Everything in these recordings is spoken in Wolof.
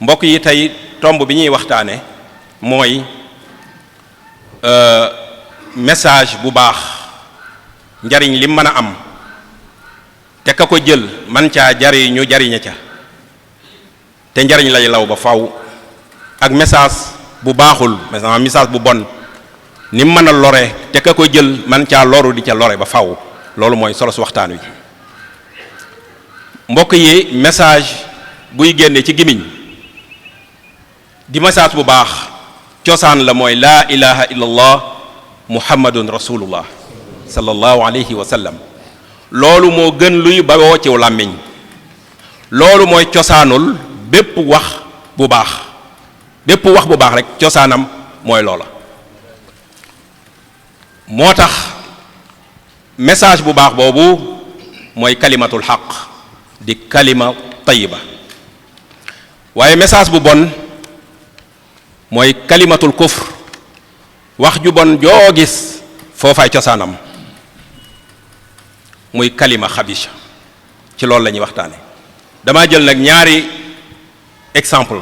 mbokk yi tey tomb bi ñuy waxtaane mooy message bu baax njariñ li mën a am te ka ko jël man caa jariñu jariña ca te njariñ lay law ba faw ak message bu baaxul message bu bon ni mu mën a lore te ka ko jël man caa loru di ca lore ba faw loolu mooy solo su waxtaan wi mbokk yi message buy génne ci gimiñ di message bu baax cosaan la mooy laa ilaha illallah muhammadun rasulullah sallallahu alayhi wa sallam loolu moo gën luy bawoo ciw làmmiñ loolu mooy cosaanul bépp wax bu baax rek cosaanam mooy loola moo tax message bu baax boobu mooy kalimatul xaq di kalima tayiba waaye message bu bon mooy kalimatul kufr wax ju bon joo gis foofaay cosaanam muy kalima xabisa ci loolu la ñuy waxtaane damaa jël nag ñaari exemple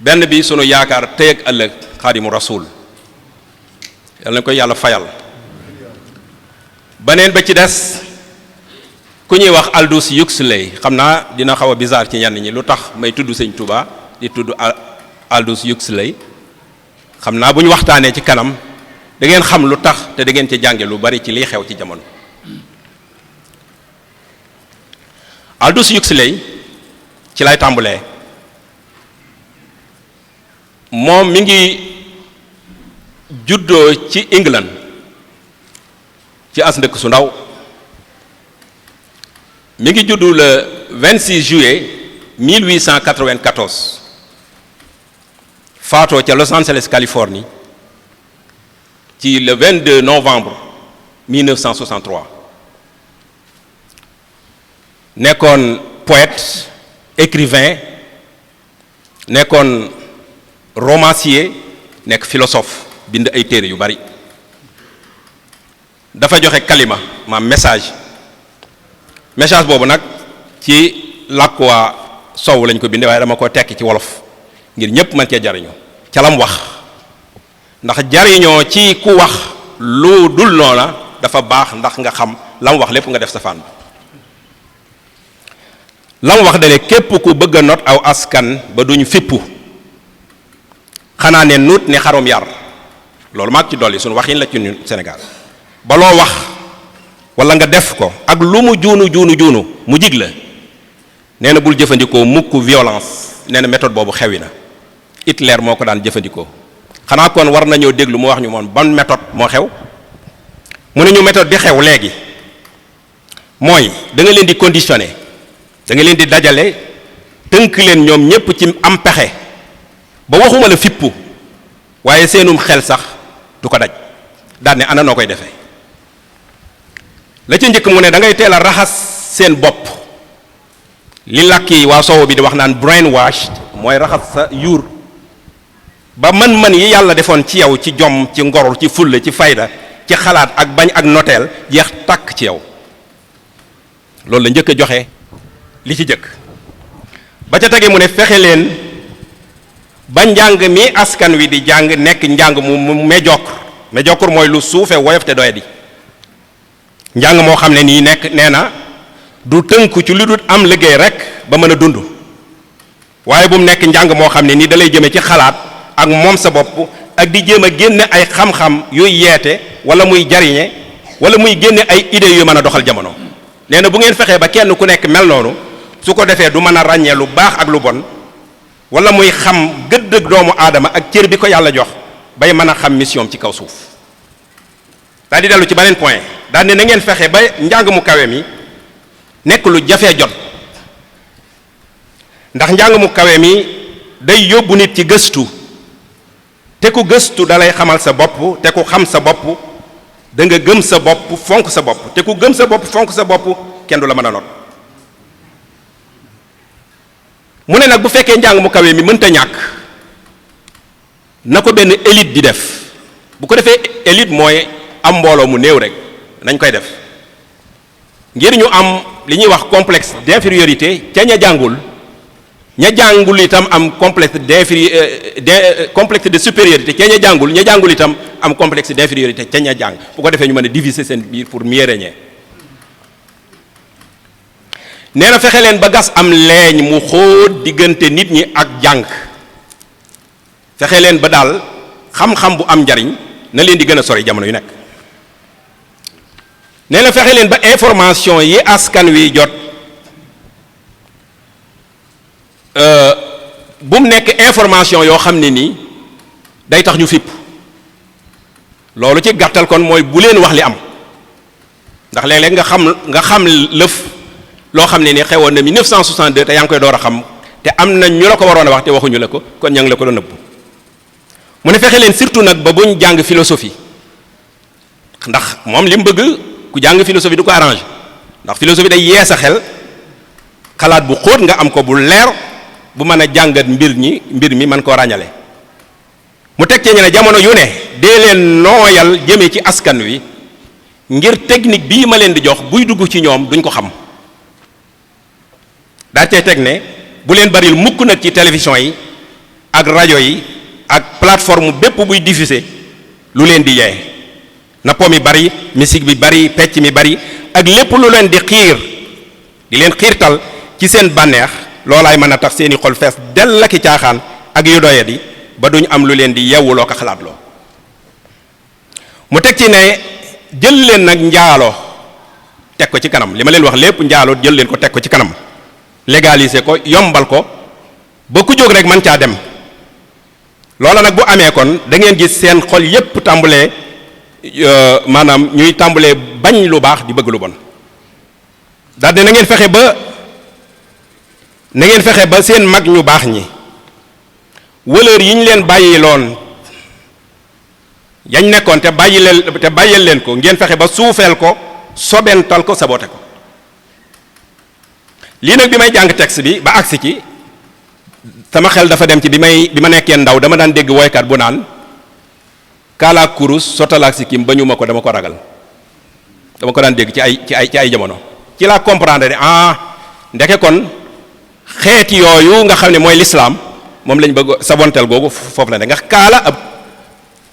benn bi sunu yaakaar tey ak ëllëg xaadimu rasul yal na koy yàlla fayal beneen ba ci des ku ñuy wax Aldous Huxley xam naa dina xaw a bizarre ci ñenn ñi lu tax may tudd sëñ Touba di tudd Aldous Huxley xam naa bu ñu waxtaanee ci kanam da ngeen xam lu tax te da ngeen ci jànge lu bari ci liy xew ci jamono. Aldous Huxley ci lay tàmbulee moom mi ngi juddoo ci England ci as ndëkk su ndaw mi ngi juddu le 26 juillet 1894 faatoo ca Los Angeles Californie ci le 22 novembre 1963 nekkoon poète écrivain nekkoon romancier nekk philosophe bind ay téere yu bari dafa joxe kalima maam message boobu nag ci làkk waa sow lañ ko bindee waaye dama ko tekki ci wolof ngir ñépp mën cee jariñoo ca lam wax ndax jariñoo ci ku wax lu dul noona dafa baax ndax nga xam lam wax lépp nga def safaan ba lam wax dale képp ku bëgg a not aw askan ba duñu fippu xanaa ne nuut ne xarum yar loolu maag ci dolli suñu waxin la ci ñun Sénégal ba loo wax wala nga def ko ak lu mu juunu mu jig la nee na bul jëfandikoo mukk violence nee na méthode boobu xewi na Hitler moo ko daan jëfandikoo xanaa kon war nañoo déglu mu wax ñu moom ban méthode moo xew mu ne ñu méthode bi xew léegi mooy da nga leen di conditionné da nga leen di dajale tënk leen ñoom ñépp ci am pexe ba waxuma la fippu waaye seenum xel sax du ko daj daan ne ana noo koy defee la ci njëkk mu ne da ngay teel a raxas seen bopp li làkk yi waa soow bi di wax naan brainwashed mooy raxas sa yuur ba mën-mën yi yàlla defoon ci yow ci jom ci ngor ci fulla ci fayda ci xalaat ak bañ ak noteel jeex tàkk ci yow loolu la njëkk a joxe li ci jëkk ba ca tege mu ne fexe leen ba njàng mi askan wi di jàng nekk njàng mu médiocre mooy lu suufe woyof te doyadi njàng moo xam ne nii nee na du tënku ci lu dul am liggéey rek ba mën a dund waaye bu mu nekk njàng moo xam ne nii da lay jëme ci xalaat ak moom sa bopp ak di jéem a génne ay xam-xam yuy yeete wala muy jariñe wala muy génne ay idées yu mën a doxal jamono nee na bu ngeen fexee ba kenn ku nekk mel noonu su ko defee du mën a ràññee lu baax ak lu bon wala muy xam gëdd doomu aadama ak cër bi ko yàlla jox bay mën a xam mission ci kaw suuf daal di dellu ci beneen point daal ne na ngeen fexe ba njàng mu kawe mi nekk lu jafee jot ndax njàng mu kawe mi day yóbbu nit ci gëstu te ku gëstu dalay xamal sa bopp te ku xam sa bopp da nga gëm sa bopp fonk sa bopp te ku gëm sa bopp fonk sa bopp kenn du la mën a not mu ne nag bu fekkee njàng mu kawe mi mënta ñàkk na ko benn élite di def bu ko defee élite mooy am mbooloo mu néew rek nañ koy def ngir ñu am li ñuy wax complexe d'infériorité ca ña jàngul ña jàngul itam am complexe complexe de supériorité ca ña jàngul itam am complexe d'infériorité ca ña jàng bu ko defee ñu mën a diviser seen biir pour mieux régner. nee na fexe leen ba gas am leeñ mu xóot diggante nit ñi ak jàng fexe leen ba daal xam-xam bu am njariñ na leen di gën a sori jamono yu nekk. nee na fexe leen ba information yi askan wi jot bu mu nekk information yoo xam ne nii day tax ñu fipp loolu ci gàttal kon mooy bu leen wax li am ndax léeg-léeg nga xam lëf loo xam ne ni xewoon na 1962 te yaa ngi koy door a xam te am na ñu la ko waroon a wax te waxuñu la ko kon ña ngi la ko doon nëbb. mu ne fexe leen surtout nag ba buñ jàng philosophie ndax moom li mu bëgg ku jàng philosophie du ko arrangé ndax philosophie day yee sa xel xalaat bu xóot nga am ko bu leer bu mën a jàngat mbir mi mën koo ràññale. mu teg ci ñu ne jamono yu ne dee leen nooyal jëmee ci askan wi ngir technique bii ma leen di jox buy dugg ci ñoom duñ ko xam. daa cay teg ne bu leen baril mukk nag ci télévision yi ak rajo yi ak plateforme bépp buy diffuser lu leen di yee na po mi bari musique bi bari pecc mi bari ak lépp lu leen di leen xiirtal ci seen bànneex loolaay mën a tax seeni xol fees dell ak i caaxaan ak yu doye di ba duñ am lu leen di yewwuloo ko xalaat loo. mu teg ci ne jël leen nag njaalo teg ko ci kanam li ma leen wax lépp njaalo jël leen ko teg ko ci kanam légaliser ko yombal ko ba ku jóg rek man caa dem loola nag bu amee kon da ngeen gis seen xol yépp tàmbalee maanaam ñuy tàmbalee bañ lu baax di bëgg lu bon daal na ngeen fexe ba seen mag ñu baax ñi valeur yi ñu leen bàyyi loon yañ nekkoon te bàyyil leen ko ngeen fexe ba suufeel ko sobental ko sabote ko. lii nag bi may jàng texte bi ba agsi ci sama xel dafa dem ci bi ma nekkee ndaw dama daan dégg woykat bu naan kaalaak kurus sotalaak sikkim ba ñu ma ko dama ko ragal dama ko daan dégg ci ay jamono ci laa comprendre ne ndeke kon xeeti yooyu nga xam ne mooy lislaam moom lañ bëgg sabonteel googu foofu la ne nga kaala ab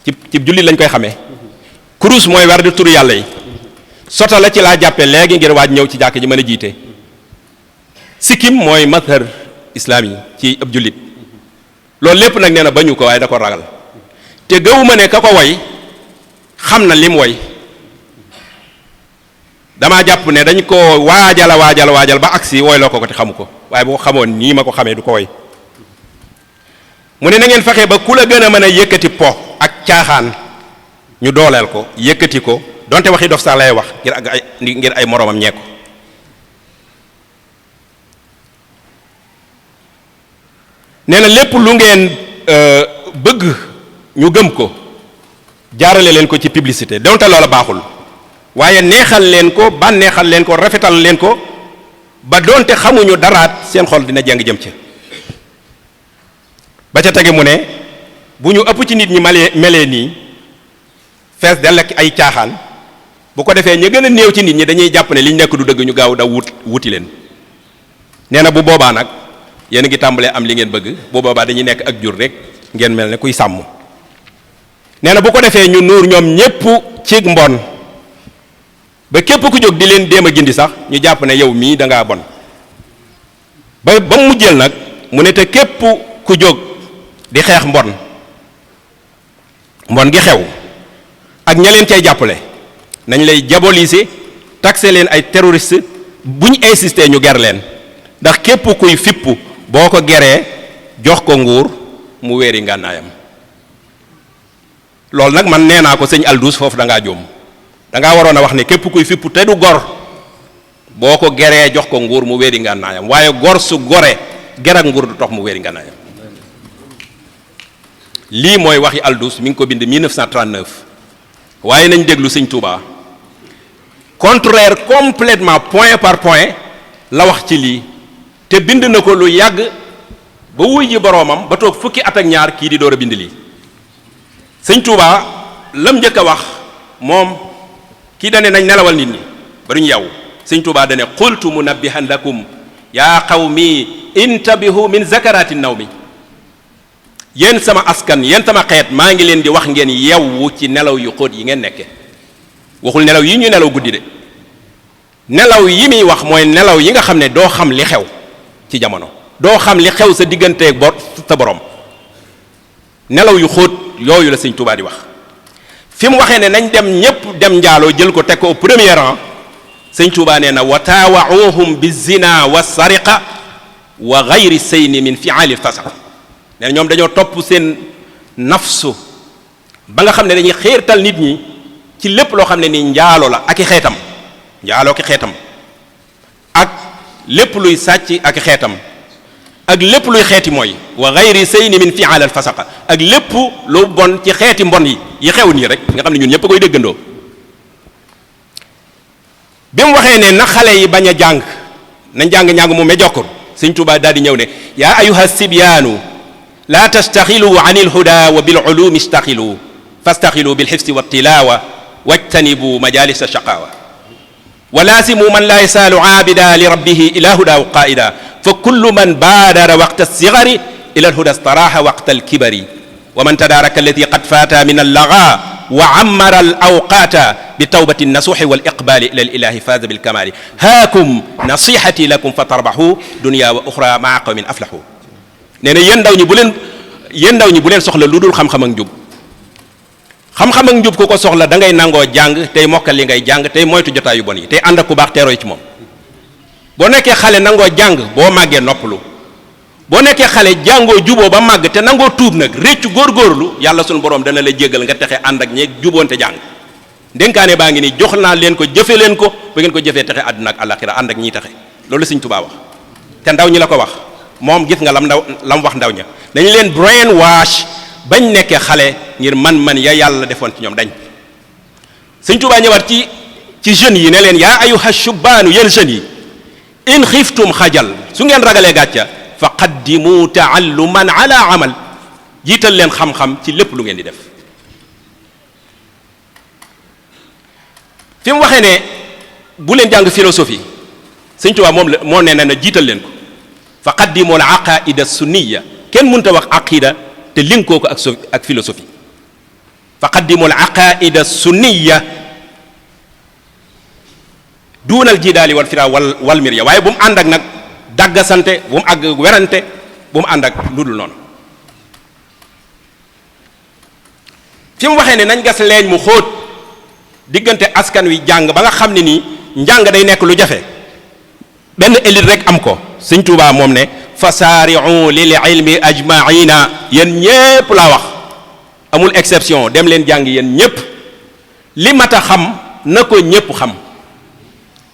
ci jullit lañ koy xamee kurus mooy war di turu yàlla yi sota la ci laa jàppe léegi ngir waaj ñëw ci jàkk ji mën a jiite sikkim mooy mazhar islaam yi ci ab jullit loolu lépp nag nee na bañu ko waaye da ko ragal te gëwuma ne ka ko woy xam na lim woy damaa jàpp ne dañ ko waajal ba agsi woy loo ko te xamu ko waaye boo xamoon nii ma ko xamee du ko woy mu ne na ngeen fexe ba ku la gën a mën a yëkkati po ak caaxaan ñu dooleel ko yëkkati ko donte waxi dof sax lay wax ngir ay moroomam ñee ko nee na lépp lu ngeen bëgg ñu gëm ko jaarale leen ko ci publicité donte loola baaxul waaye neexal leen ko bànneexal leen ko rafetal leen ko ba donte xamuñu daraat seen xol dina jàng jëm ci ba ca tege mu ne bu ñu ëpp ci nit ñi melee nii fees dell ak ay caaxaan bu ko defee ñu gën a néew ci nit ñi dañuy jàpp ne liñ nekk du dëgg ñu gaaw da wuti leen nee na bu boobaa nag yéen a ngi tàmbalee am li ngeen bëgg bu boobaa dañuy nekk ak jur rek ngeen mel ne kuy sàmm nee na bu ko defee ñu nuur ñoom ñépp ci mbon ba képp ku jóg di leen déem a gindi sax ñu jàpp ne yow mii da ngaa bon ba mu mujjeel nag mu ne te képp ku jóg di xeex mbon gi xew ak ña leen cay jàppale nañ lay diaboliser taxé leen ay terroriste buñ insister ñu ger leen ndax képp kuy fippu boo ko geree jox ko nguur mu weeri ngànnaayam loolu nag man nee naa ko sëñ Aldous foofu da ngaa jóom da ngaa waroon a wax ne képp kuy fippu te du gor boo ko geree jox ko nguur mu weeri ngànnaayam waaye gor su gore ger ak nguur du tax mu weeri ngànnaayam lii mooy waxi Aldous mi ngi ko bind 1939 waaye nañ déglu sëñ Touba contraire complètement point par point la wax ci lii te bind na ko lu yàgg ba wuy ji boroomam ba toog fukki at ak ñaar kii di door a bind lii sëñ Touba lam njëkk a wax moom kii dane nañ nelawal nit ñi ba duñ yow sëñ Touba dane qultu munabbihan lakum yaa qawmi intabihu min zakarati nawmi yéen sama askan yéen sama xeet maa ngi leen di wax ngeen yewwu ci nelaw yu xóot yi ngeen nekke waxul nelaw yi ñu nelaw guddi de nelaw yi muy wax mooy nelaw yi nga xam ne doo xam li xew ci jamono doo xam li xew sa digganteeg sa borom nelaw yu xóot yooyu la sëñ Tuubaa di wax fi mu waxee ne nañ dem ñépp dem njaaloo jël ko teg ko au premier rang sëñ Tuubaa nee na wa taawa'uhum bi zina wa sariqa wa gayri sayni min fi'ali fasaq nee na ñoom dañoo topp seen nafsu ba nga xam ne dañuy xiirtal nit ñi ci lépp loo xam ne ni njaalo la ak i xeetam njaaloo ki xeetam ak lépp luy sàcc ak xeetam ak lépp luy xeeti mooy wa gayri sayni min fi'al al fasaqa ak lépp lu bon ci xeeti mbon yi xew nii rek nga xam ne ñun ñëpp a koy déggandoo bi mu waxee ne na xale yi bañ a jàng nañ jàng mu médiocre sëñ Tuubaa daal di ñëw ne yaa ayuha sibyaanu la tastaxilu an il huda wa bil ulumi istaxilu fastaxilu bil xifsi wa tilawa wajtanibu majalis shaqawa wa laasimu man la yasaalu aabida li rabbihi ila huda wa qaida fa kullu man baadara waqta alsigari ila alhuda staraha waqta alkibari wa man tadaraka allati qad fata min allaga wa ammara alawqata bitawbati nasuhi wal iqbali ila alilahi faza bilkamali haakum nasihati lakum fa tarbahu dunya wa uxra maa qawmin aflahu nee na yéen ndaw ñi bu leen soxla lu dul xam-xam ak njub xam-xam ak njub ku ko soxla da ngay nangoo jàng tey mokkal li ngay jàng tey moytu jotaay yu bon yi tey ànd ak ku baax teeroo ci moom boo nekkee xale nangoo jàng boo màggee noppalu boo nekkee xale jàngoo juboo ba màgg te nangoo tuub nag réccu góorgóorlu yàlla sunu borom dana la jéggal nga texe ànd ak ñeeg juboonte jàng ndénkaane baa ngi nii jox naa leen ko jëfe leen ko bu ngeen ko jëfee texe àdduna ak àllaxira ànd ak ñiy texe loolu Sëñ Tuubaa wax te ndaw ñi la ko wax moom gis nga lam wax ndaw ña dañu leen brain wash bañ nekkee xale ngir man ya yàlla defoon ci ñoom dañ Sëñ Tuubaa ñëwaat ci jeunes yi ne leen yaa ayuha shubbaanu yéen jeunes yi in xiftum xajal su ngeen ragalee gàcca fa qaddimu taalluman ala amal jiital leen xam-xam ci lépp lu ngeen di def fi mu waxee ne bu leen jàng philosophie Sëñ Tuubaa moo nee na jiital leen ko fa qaddimu al aqaida sunniya kenn mënta wax aqida te linkoo ko ak philosophie fa qaddimu al aqaida sunniya duunal jidaali wal fira wal mirya waaye bu mu ànd ak nag daggasante bu mu àgg werante bu mu ànd ak lu dul noonu fi mu waxee ne nañ gas leeñ mu xóot diggante askan wi jàng ba nga xam ne nii njàng day nekk lu jafe benn élite rek am ko Sëñ Tuubaa moom ne fasaari'u lil ilmi ajmaina yéen ñépp laa wax amul exception dem leen jàng yéen ñépp li mat a xam na ko ñépp xam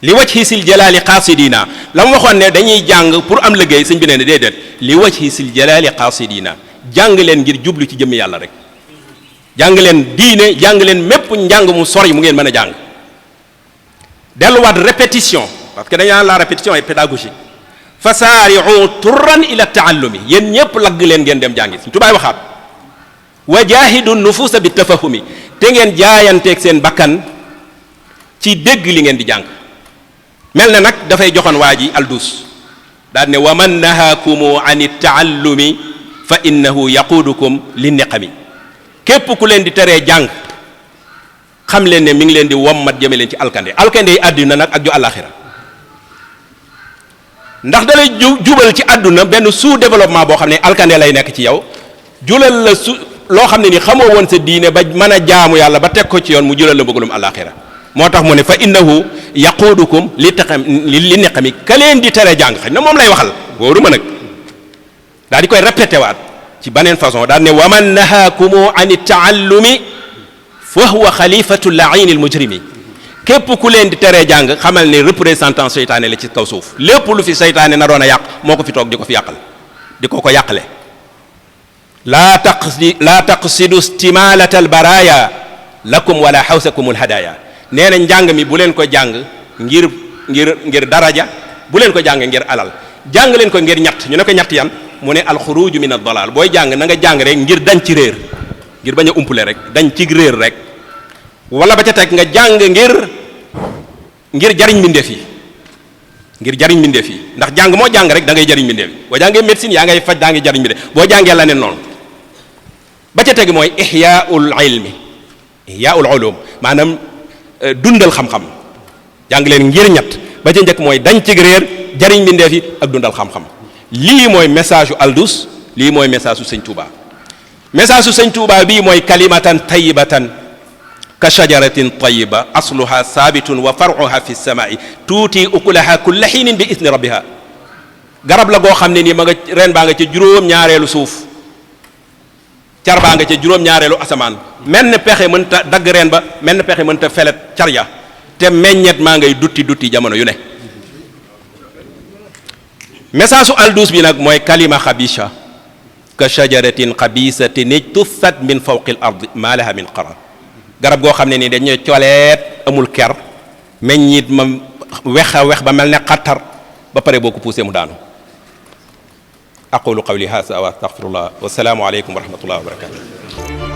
li wajhi sil jalaali qaasidina la mu waxoon ne dañuy jàng pour am liggéey sëñ bi ne déedéet li wajhi sil jalaali qaasidina jàng leen ngir jublu ci jëmmi yàlla rek jàng leen diine jàng leen mépp njàng mu sori mu ngeen mën a jàng delluwaat répétition parce que dañu naan la répétition est pédagogique fasaari'u turran ila taallumi yéen ñépp lagg leen ngeen dem jàngi Sëñ Tuubaa waxaat wa jaahidu nufuusa bi tafahumi te ngeen jaayanteeg seen bakkan ci dégg li ngeen di jàng mel na nag dafay joxoon waa ji aldus daal ne wa man nahaakumu an taallumi fa innahu yaquudukum li niqami képp ku leen di teree jàng xam leen ne mi ngi leen di wommat jëme leen ci alkande yi àdduna nag ak ju àllaaxira ndax da lay jubal ci àdduna benn sous développement boo xam ne alkande lay nekk ci yow julal la loo xam ne ni xamoo woon sa diine ba mën a jaamu yàlla ba teg ko ci yoon mu julal la bëggalum àllaaxira moo tax mu ne fa innahu yaquudukum li niqami ka leen di tere jàng xëy na moom lay waxal wóoruma nag daal di koy répété waat ci beneen façon daal ne wa man nahaakumu an taallumi fa huwa xalifatu laini al mujrimi képp ku leen di teree jàng xamal ne représentant seytaane la ci kaw suuf lépp lu fi seytaane naroon a yàq moo ko fi toog di ko fi yàqal di ko yàqale laa taqsidu istimalata al baraya lakum wala xawsakum al hadaya nee na njàng mi bu leen ko jàng ngir daraja bu leen ko jàng ngir alal jàng leen ko ngir ñett ñu ne ko ñett yan mu ne alxuruju min ad-dalal booy jàng na nga jàng rek ngir dañ ci réer ngir bañ a umpule rek dañ ci réer rek wala ba ca teg nga jàng ngir jariñ mbindeef yi ngir jariñ mbindeef yi ndax jàng moo jàng rek da ngay jariñ mbindeef yi boo jàngee médecine yaa ngay faj daa ngay jariñ mbindeef boo jàngee la ne noonu ba ca teg mooy ihyaul ilmi ihyaul ulum maanaam dundal xam-xam jàng leen ngir ñett ba ca njëkk mooy dañ ci réer jariñ mbindeef yi ak dundal xam-xam lii mooy message u Aldous lii mooy message su sëñ Touba message su sëñ Touba bii mooy kalimatan tayyibatan ka shajaratin tayyiba asluha saabitun wa faruha fi samai tuuti ukulaha kulla xiinin bi isni rabbiha garab la goo xam ne nii ma nga ren baa nga ca juróom-ñaareelu suuf car baa nga ca juróom-ñaareelu asamaan menn pexe mënta dagg reen ba menn pexe mënta felet car ya te meññet maa ngay dutti jamono yu ne message su Aldous bi nag mooy kalima xabisha ka shajaratin xabisatin ijtussat min fawqi l ard ma laha min qarar garab goo xam ne nii dañuy coleet amul ker meññit ma wex a wex ba mel ne xattar ba pare boo ko poussé mu daanu aqulu qawli hasa wa astaghfirullah wa salaamu aleykum wa rahmatullah wa barakatuh